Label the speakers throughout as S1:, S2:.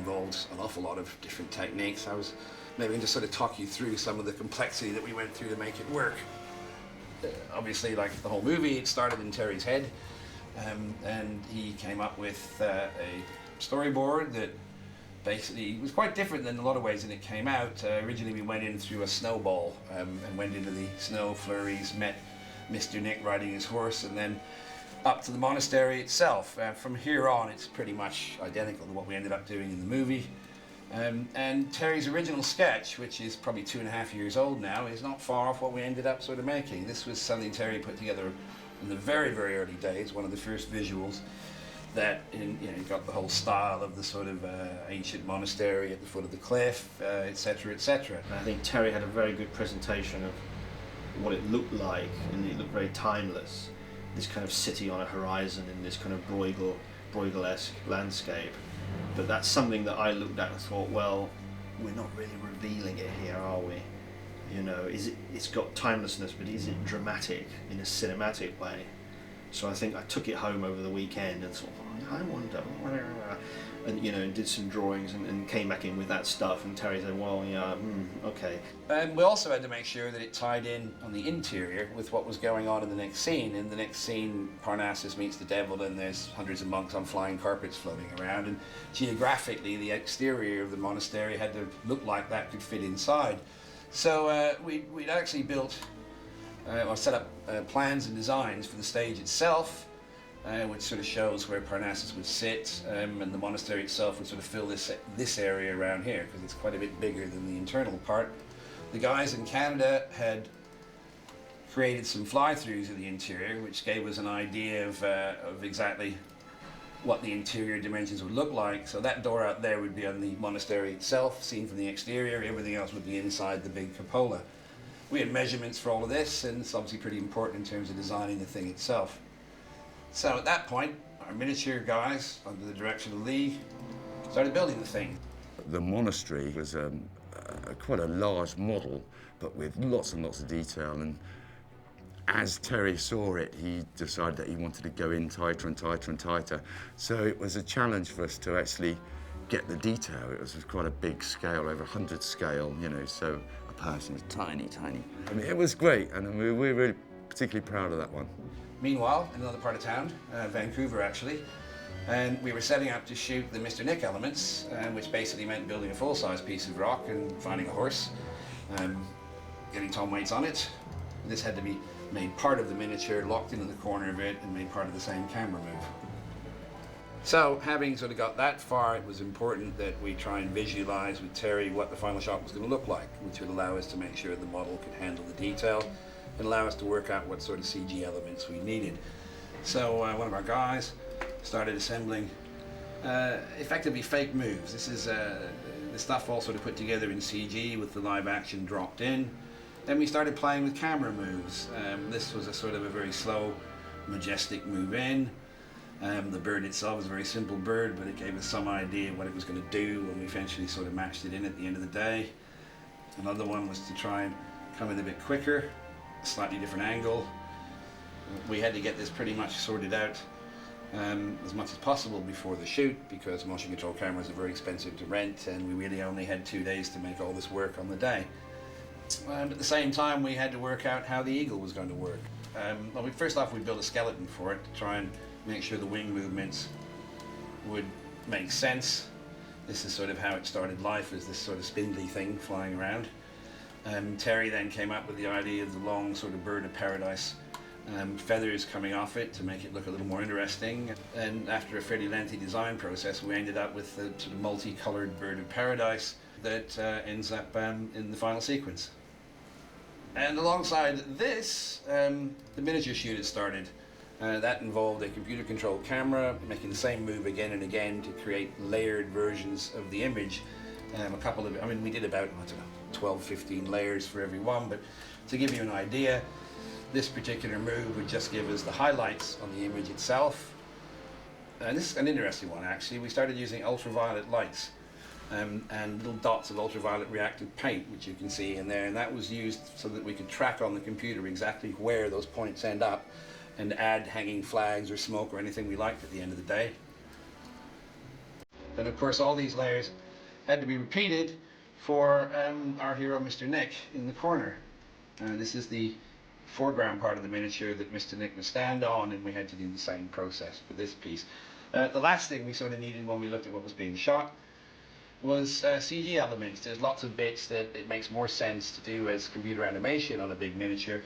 S1: involved an awful lot of different techniques. I was maybe going to sort of talk you through some of the complexity that we went through to make it work. Obviously, like the whole movie, it started in Terry's head, and he came up with a storyboard that basically was quite different in a lot of ways than it came out. Originally we went in through a snowball and went into the snow flurries, met Mr. Nick riding his horse, and then up to the monastery itself. From here on it's pretty much identical to what we ended up doing in the movie. And Terry's original sketch, which is probably 2.5 years old now, is not far off what we ended up sort of making. This was something Terry put together in the very, very early days, one of the first visuals that got the whole style of the sort of ancient monastery at the foot of the cliff, etc., etc.
S2: I think Terry had a very good presentation of what it looked like, and it looked very timeless. This kind of city on a horizon in this kind of Bruegel-esque landscape. But that's something that I looked at and thought, well, we're not really revealing it here, are we? You know, it's got timelessness, but is it dramatic in a cinematic way? So I think I took it home over the weekend and thought, oh, I wonder, and did some drawings and came back in with that stuff. And Terry said, well, yeah, okay.
S1: And we also had to make sure that it tied in on the interior with what was going on in the next scene. In the next scene, Parnassus meets the devil, and there's hundreds of monks on flying carpets floating around. And geographically, the exterior of the monastery had to look like that could fit inside. So we'd actually built or set up plans and designs for the stage itself, which sort of shows where Parnassus would sit, and the monastery itself would sort of fill this area around here, because it's quite a bit bigger than the internal part. The guys in Canada had created some fly-throughs of the interior, which gave us an idea of exactly what the interior dimensions would look like. So that door out there would be on the monastery itself, seen from the exterior. Everything else would be inside the big cupola. We had measurements for all of this, and it's obviously pretty important in terms of designing the thing itself. So at that point, our miniature guys, under the direction of Lee, started building the thing.
S3: The monastery was quite a large model, but with lots and lots of detail. And as Terry saw it, he decided that he wanted to go in tighter and tighter and tighter. So it was a challenge for us to actually get the detail. It was quite a big scale, over 100 scale, so a person was tiny, tiny. I mean, it was great, and we were really particularly proud of that one.
S1: Meanwhile, in another part of town, Vancouver actually, and we were setting up to shoot the Mr. Nick elements, which basically meant building a full-size piece of rock and finding a horse, getting tom weights on it. This had to be made part of the miniature, locked into the corner of it, and made part of the same camera move. So, having sort of got that far, it was important that we try and visualize with Terry what the final shot was going to look like, which would allow us to make sure the model could handle the detail and allow us to work out what sort of CG elements we needed. So one of our guys started assembling effectively fake moves. This is the stuff all sort of put together in CG with the live action dropped in. Then we started playing with camera moves. This was a sort of a very slow, majestic move in. The bird itself was a very simple bird, but it gave us some idea what it was going to do when we eventually sort of matched it in at the end of the day. Another one was to try and come in a bit quicker, a slightly different angle. We had to get this pretty much sorted out as much as possible before the shoot, because motion control cameras are very expensive to rent, and we really only had 2 days to make all this work on the day. And at the same time, we had to work out how the eagle was going to work. First off, we built a skeleton for it to try and make sure the wing movements would make sense. This is sort of how it started life, as this sort of spindly thing flying around. Terry then came up with the idea of the long sort of bird of paradise feathers coming off it to make it look a little more interesting. And after a fairly lengthy design process, we ended up with the sort of multicolored bird of paradise that ends up in the final sequence. And alongside this, the miniature shoot had started. That involved a computer-controlled camera, making the same move again and again to create layered versions of the image. We did about, 12, 15 layers for every one, but to give you an idea, this particular move would just give us the highlights on the image itself. And this is an interesting one, actually. We started using ultraviolet lights and little dots of ultraviolet reactive paint, which you can see in there, and that was used so that we could track on the computer exactly where those points end up and add hanging flags or smoke or anything we liked at the end of the day. And of course all these layers had to be repeated for our hero Mr. Nick in the corner. This is the foreground part of the miniature that Mr. Nick would stand on, and we had to do the same process for this piece. The last thing we sort of needed when we looked at what was being shot was CG elements. There's lots of bits that it makes more sense to do as computer animation on a big miniature.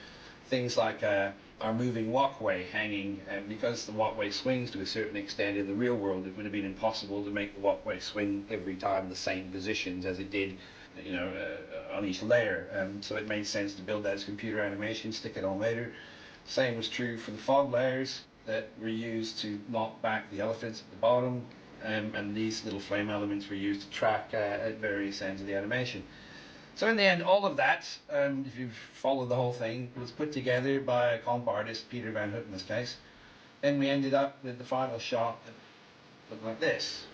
S1: Things like our moving walkway hanging, because the walkway swings to a certain extent in the real world, it would have been impossible to make the walkway swing every time the same positions as it did, you know, on each layer. So it made sense to build that as computer animation, stick it on later. Same was true for the fog layers that were used to knock back the elephants at the bottom, and these little flame elements were used to track at various ends of the animation. So in the end, all of that, if you've followed the whole thing, was put together by a comp artist, Peter Van Hout in this case, and we ended up with the final shot that looked like this.